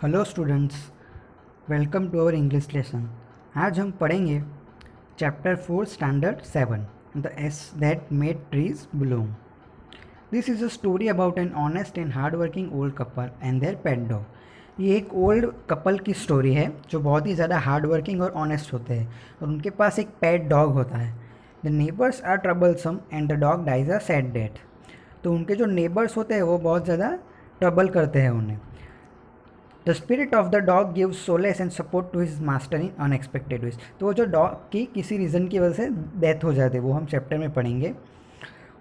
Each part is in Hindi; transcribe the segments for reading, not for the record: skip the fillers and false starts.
Hello students, welcome to our English lesson. आज हम पढ़ेंगे chapter 4 standard 7 the ash that made trees bloom. This is a story about an honest and hard working old couple and their pet dog. ये एक ओल्ड कपल की स्टोरी है जो बहुत ही ज़्यादा हार्ड वर्किंग और ऑनेस्ट होते हैं और उनके पास एक पेट डॉग होता है। The neighbours are troublesome and the dog dies a sad death. तो उनके जो नेबर्स होते हैं वो बहुत ज़्यादा ट्रबल करते हैं उन्हें। The spirit of the dog gives solace and support to his master in unexpected ways. तो वो जो डॉग की किसी रीज़न की वजह से डेथ हो जाती है वो हम चैप्टर में पढ़ेंगे।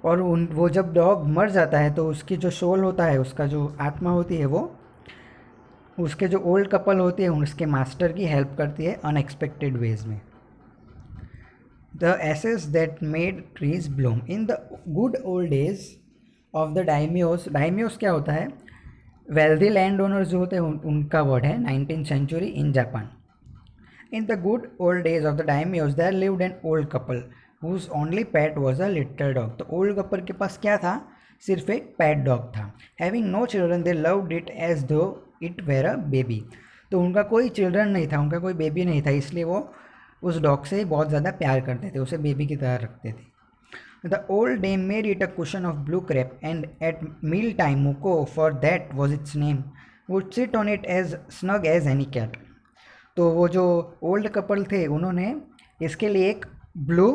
और वो जब डॉग मर जाता है तो उसकी जो सोल होता है, उसका जो आत्मा होती है, वो उसके जो ओल्ड कपल होती है उसके मास्टर की हेल्प करती है अनएक्सपेक्टेड वेज में। The ashes that made trees bloom in the good old days of the daimios. Daimios क्या होता है? वेल्दी लैंड ओनर्स जो होते हैं उनका वर्ड है 19th century in Japan. In the good old days of the daimyos there lived an old couple whose only pet was a little dog. तो ओल्ड कपल के पास क्या था? सिर्फ एक पेट डॉग था। Having no children they loved it as though it were a baby. तो उनका कोई चिल्ड्रन नहीं था, उनका कोई बेबी नहीं था, इसलिए वो उस डॉग से बहुत ज़्यादा प्यार करते थे, उसे बेबी की तरह रखते थे। The old dame made it a cushion of blue crepe, and at mealtime Muko, for that was its name, would sit on it as snug as any cat. तो वो जो ओल्ड कपल थे उन्होंने इसके लिए एक ब्लू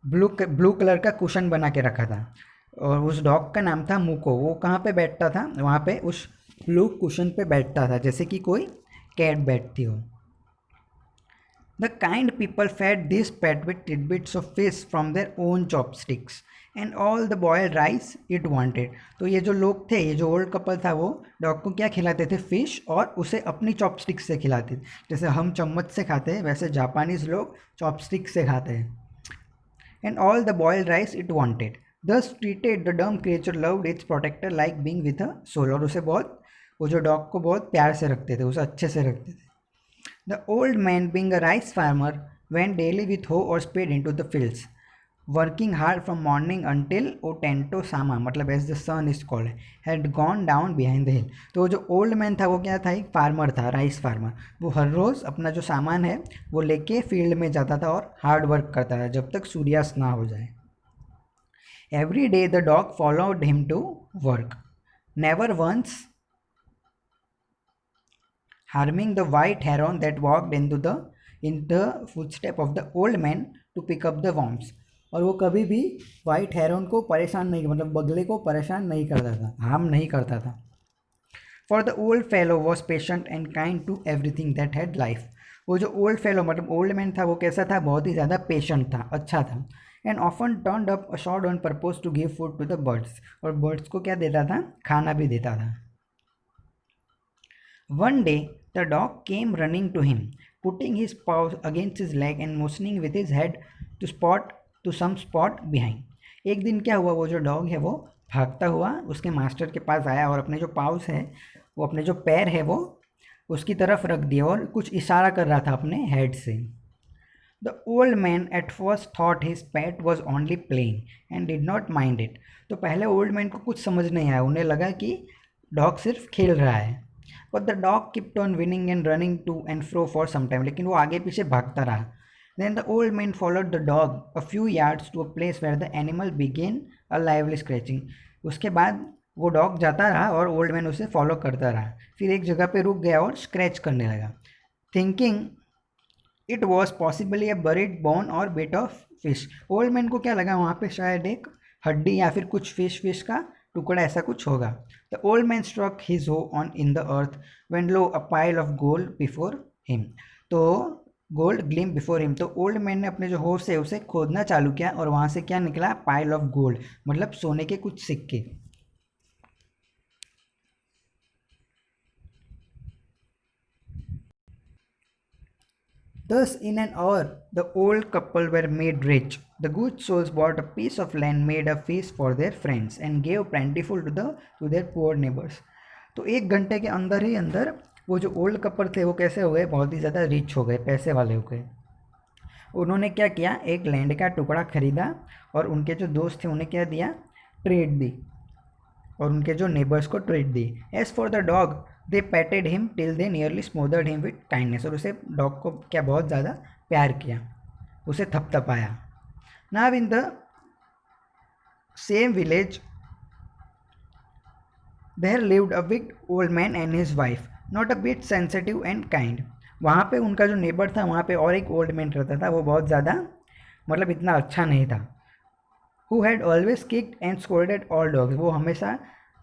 ब्लू ब्लू कलर का कुशन बना के रखा था और उस डॉग का नाम था मुको। वो कहाँ पे बैठता था? वहाँ पे उस ब्लू कुशन पे बैठता था जैसे कि कोई कैट बैठती हो। The kind people fed this pet with tidbits of fish from their own chopsticks and all the boiled rice it wanted. तो ये जो लोग थे, ये जो ओल्ड कपल था, वो डॉग को क्या खिलाते थे? फिश, और उसे अपनी चॉपस्टिक से खिलाते थे। जैसे हम चम्मच से खाते हैं वैसे जापानीज लोग चॉपस्टिक से खाते हैं। And all the boiled rice it wanted. Thus treated the dumb creature loved its protector like being with a soul. और उसे बहुत, वो जो डॉग को बहुत प्यार से रखते थे, उसे अच्छे से रखते थे। The old man, being a rice farmer, went daily with hoe or spade into the fields, working hard from morning until Otento Sama, मतलब as the sun is called, had gone down behind the hill. तो वो जो ओल्ड मैन था वो क्या था? एक फार्मर था, राइस फार्मर। वो हर रोज़ अपना जो सामान है वो लेके फील्ड में जाता था और हार्ड वर्क करता था जब तक सूर्यास्त ना हो जाए। Every day the dog followed him to work, never once harming the white heron that walked in the footstep of the old man to pick up the worms. और वो कभी भी वाइट हेरोन को परेशान नहीं, मतलब बगले को परेशान नहीं करता था, हार्म नहीं करता था। For the old fellow was patient and kind to everything that had life. वो जो ओल्ड फेलो मतलब ओल्ड मैन था वो कैसा था? बहुत ही ज़्यादा पेशेंट था, अच्छा था। And often turned up a short on purpose to give food to the birds. और बर्ड्स को क्या देता था? खाना भी देता था। One day, the dog came running to him, putting his paws against his leg and motioning with his head to some spot behind. एक दिन क्या हुआ? वो जो डॉग है वो भागता हुआ उसके मास्टर के पास आया और अपने जो पाउस है, वो अपने जो पैर है वो उसकी तरफ रख दिया और कुछ इशारा कर रहा था अपने हेड से। The old man at first thought his pet was only playing and did not mind it. तो पहले ओल्ड मैन को कुछ समझ नहीं आया, उन्हें लगा कि डॉग सिर्फ खेल रहा है। But the dog kept on winning and running to and fro for some time. लेकिन वो आगे पीछे भागता रहा। Then the old man followed the dog a few yards to a place where the animal began a lively scratching. उसके बाद वो डॉग जाता रहा और ओल्ड मैन उसे फॉलो करता रहा। फिर एक जगह पे रुक गया और स्क्रैच करने लगा। Thinking it was possibly a buried bone or bit of fish. Old man को क्या लगा? वहाँ पे शायद एक हड्डी या फिर कुछ फिश का टुकड़ा ऐसा कुछ होगा। The old man struck his hoe on in the earth when lo a pile of gold before him. तो गोल्ड ग्लिम बिफोर हिम। तो ओल्ड मैन ने अपने जो हो से उसे खोदना चालू किया और वहाँ से क्या निकला? पाइल ऑफ गोल्ड, मतलब सोने के कुछ सिक्के। Thus, in an hour, the old couple were made rich. The good souls bought a piece of land, made a feast for their friends, and gave plentiful to their poor neighbors. तो एक घंटे के अंदर ही अंदर वो जो ओल्ड कपल थे वो कैसे हो गए? बहुत ही ज़्यादा रिच हो गए, पैसे वाले हो गए। उन्होंने क्या किया? एक लैंड का टुकड़ा खरीदा और उनके जो दोस्त थे उन्हें क्या दिया? ट्रेड दी, और उनके जो नेबर्स को ट्रेड दी। As for the dog they patted him till they nearly smothered him with kindness, और उसे डॉग को क्या बहुत ज़्यादा प्यार किया, उसे थपथपाया. Now in the same village there lived a big old man and his wife, not a bit sensitive and kind. वहाँ पे उनका जो नेबर था वहाँ पे और एक ओल्ड मैन रहता था, वो बहुत ज़्यादा मतलब इतना अच्छा नहीं था. Who had always kicked and scolded all dogs, वो हमेशा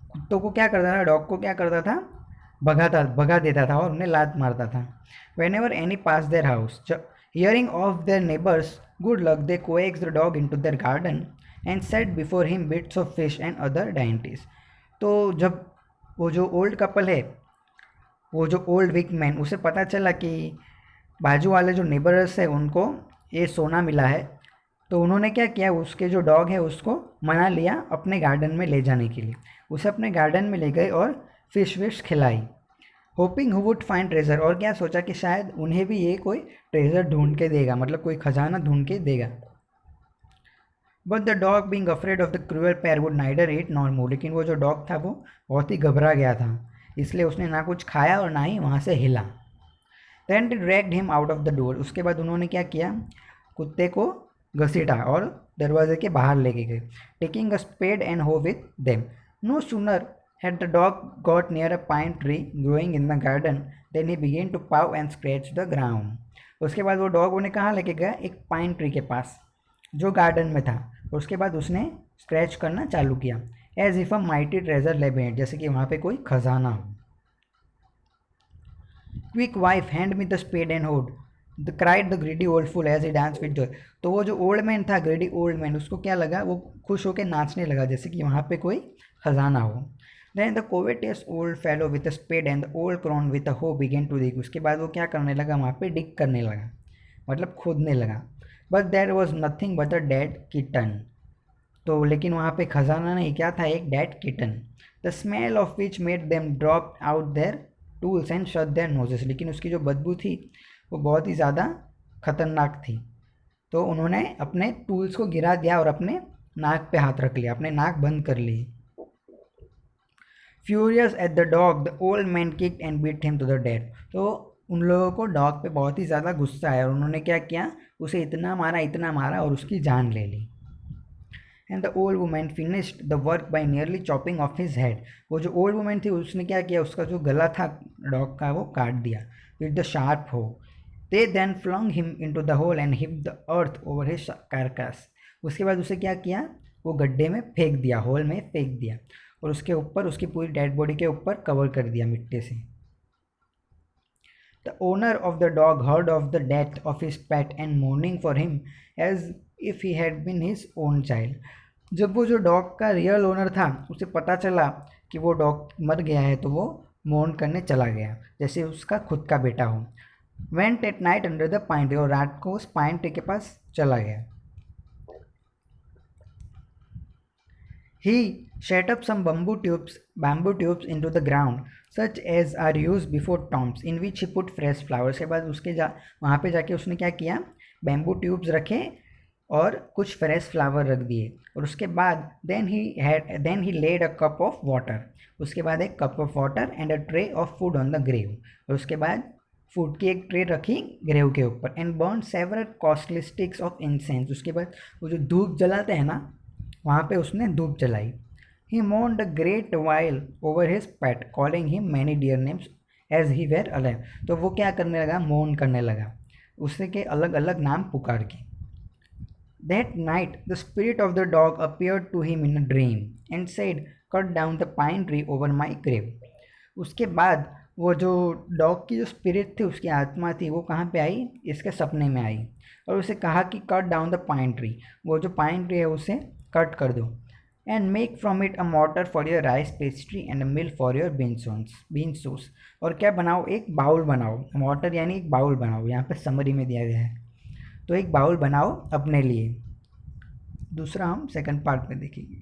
कुत्तों को क्या करता था, डॉग को क्या करता था, भगा देता था और उन्हें लात मारता था. Whenever any pass their house, hearing of their neighbours good luck, they coax the dog into their garden and set before him bits of fish and other dainties. तो जब वो जो ओल्ड कपल है, वो जो ओल्ड विक मैन, उसे पता चला कि बाजू वाले जो नेबर्स है उनको ये सोना मिला है, तो उन्होंने क्या किया, उसके जो डॉग है उसको मना लिया अपने गार्डन में ले जाने के लिए. उसे अपने गार्डन में ले गए और फिश विश खिलाई. Hopping who would find treasure, और क्या सोचा कि शायद उन्हें भी ये कोई ट्रेजर ढूंढ के देगा, मतलब कोई खजाना ढूंढ के देगा. But the dog being afraid of the cruel pair would neither eat nor move, लेकिन वो जो डॉग था वो बहुत ही घबरा गया था, इसलिए उसने ना कुछ खाया और ना ही वहाँ से हिला. Then they dragged him out of the door, उसके बाद उन्होंने क्या किया, कुत्ते को घसीटा और दरवाजे के बाहर लेके गए. Taking a spade and hoe with them. No sooner had the dog got near a pine tree growing in the garden then he began to paw and scratch the ground. उसके बाद वो डॉग उन्हें कहाँ लेके गया, एक पाइन ट्री के पास जो गार्डन में था, और उसके बाद उसने स्क्रैच करना चालू किया. As if a mighty treasure lay bet, जैसे कि वहाँ पे कोई खजाना हो. Quick wife hand me the spade and hoe, the cried the greedy old fool as he dance with joy. तो वो जो ओल्ड मैन था, ग्रीडी ओल्ड मैन, उसको क्या लगा, वो खुश होकर नाचने लगा जैसे कि वहाँ पे कोई खजाना हो. Then the covetous old fellow with a spade and the old crone with a hoe began to dig. उसके बाद वो क्या करने लगा, वहाँ पे डिग करने लगा, मतलब खोदने लगा. But there was nothing but a dead kitten. तो लेकिन वहाँ पे खजाना नहीं, क्या था, एक dead kitten. The smell of which made them drop out their tools and shut their noses. लेकिन उसकी जो बदबू थी वो बहुत ही ज़्यादा खतरनाक थी, तो उन्होंने अपने टूल्स को गिरा दिया और अपने नाक पे हाथ रख लिया, अपने नाक बंद कर लिए. Furious at the dog, the old man kicked and beat him to the death. तो उन लोगों को डॉग पे बहुत ही ज़्यादा गुस्सा आया और उन्होंने क्या किया, उसे इतना मारा और उसकी जान ले ली. And the old woman finished the work by nearly chopping off his head. वो जो ओल्ड वुमेन थी उसने क्या किया, उसका जो गला था डॉग का वो काट दिया with the sharp hoe. They then flung him into the hole and heap the earth over his carcass. उसके बाद उसे क्या किया, वो गड्ढे में फेंक दिया, होल में फेंक दिया, और उसके ऊपर उसकी पूरी डेड बॉडी के ऊपर कवर कर दिया मिट्टी से. The owner of the dog heard of the death of his pet and mourning for him as if he had been his own child. जब वो जो डॉग का रियल ओनर था उसे पता चला कि वो डॉग मर गया है, तो वो मोर्न करने चला गया जैसे उसका खुद का बेटा हो. Went at night under the pine tree, और रात को उस पाइन ट्री के पास चला गया. He set up some bamboo tubes into the ground, such as are used before tombs, in which he put fresh flowers. के बाद उसके वहाँ पे जाके उसने क्या किया, बैम्बू ट्यूब्स रखे और कुछ फ्रेश फ्लावर रख दिए, और उसके बाद then he laid a cup of water. उसके बाद एक cup of water and a tray of food on the grave, और उसके बाद फूड की एक ट्रे रखी ग्रेव के ऊपर. And burn several costly sticks of incense. उसके बाद वो जो धूप जलाते हैं ना, वहाँ पे उसने धूप जलाई. He mourned a great while over his pet calling him many dear names as he were alive. तो वो क्या करने लगा, मोर्न करने लगा, उससे के अलग अलग नाम पुकार के. That night the spirit of the dog appeared to him in a dream and said cut down the pine tree over my grave. उसके बाद वो जो डॉग की जो स्पिरिट थी, उसकी आत्मा थी, वो कहाँ पे आई, इसके सपने में आई, और उसे कहा कि cut down the pine tree, वो जो पाइन ट्री है उसे कट कर दो. And make from it a mortar for your rice pastry and a mill for your bean sauce. और क्या बनाओ, एक बाउल बनाओ, मॉर्टर यानी एक बाउल बनाओ, यहाँ पे समरी में दिया गया है, तो एक बाउल बनाओ अपने लिए. दूसरा हम सेकंड पार्ट में देखेंगे.